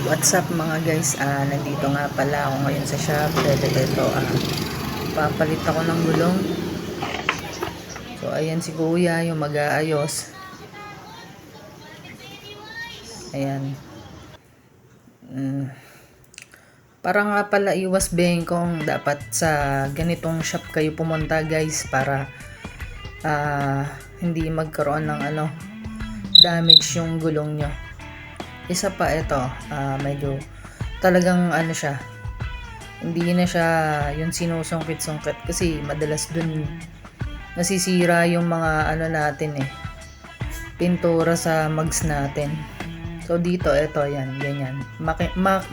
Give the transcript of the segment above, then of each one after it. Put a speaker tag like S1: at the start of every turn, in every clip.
S1: What's up mga guys, nandito nga pala ako ngayon sa shop. Ito, papalit ako ng gulong. So ayan si kuya yung mag-aayos. Ayan. Para nga pala iwas bengkong, dapat sa ganitong shop kayo pumunta guys, para hindi magkaroon ng damage yung gulong nyo. Isa pa ito, medyo talagang siya, hindi na siya yung sinusungkit-sungkit, kasi madalas dun nasisira yung mga natin pintura sa mags natin. So dito, ito, yan, ganyan.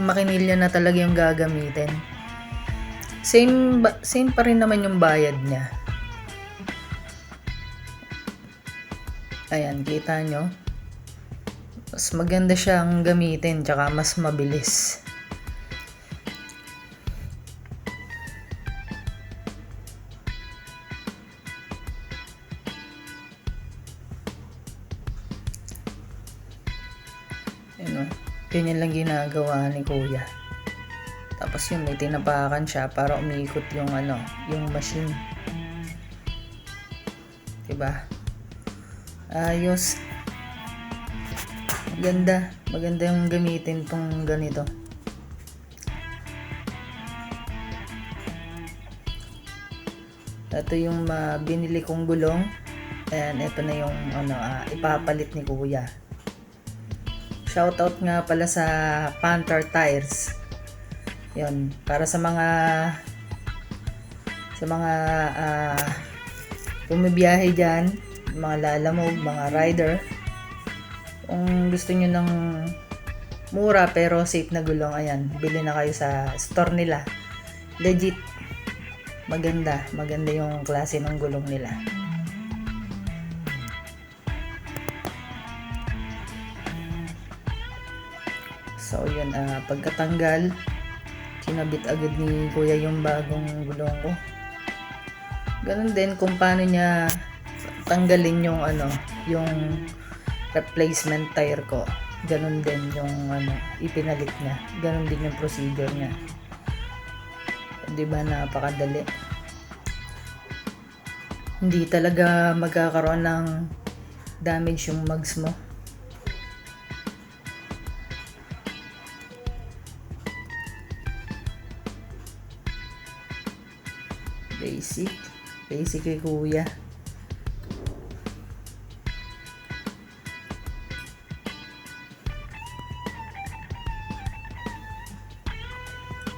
S1: Makinilya na talaga yung gagamitin. Same pa rin naman yung bayad niya. Ayan, kita nyo. Mas maganda siyang gamitin, tsaka mas mabilis. Ganyan lang ginagawa ni kuya. Tapos yun, may tinapakan siya para umiikot yung yung machine. Diba? Ayos. Maganda yung gamitin tong ganito. Ito yung binili kong gulong. Ayan, ito na yung ipapalit ni kuya. Shoutout nga pala sa Panther Tires. Yun, para sa mga bumibiyahe dyan, mga lalamog, mga rider. Kung gusto nyo ng mura pero safe na gulong, ayan, bili na kayo sa store nila. Legit, maganda yung klase ng gulong nila. So yun, pagkatanggal, kinabit agad ni kuya yung bagong gulong ko. Ganun din kung paano niya tanggalin yung yung replacement tire ko. Ganun din yung ipinalit niya. Ganun din yung procedure niya. Diba, napakadali. Hindi talaga magkakaroon ng damage yung mags mo. Basic kay kuya.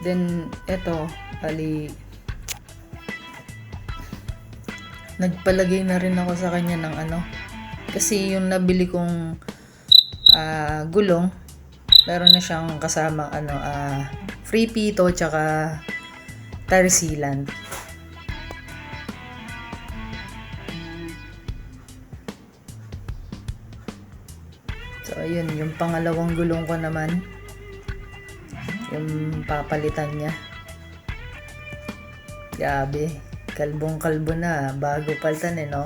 S1: Then eto, nagpalagay na rin ako sa kanya ng kasi yung nabili kong gulong, meron na siyang kasamang free pito tsaka tire sealant. So ayun, yung pangalawang gulong ko naman, yung papalitan niya. Grabe, kalbong-kalbo na, bago palitan no?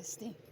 S1: testing.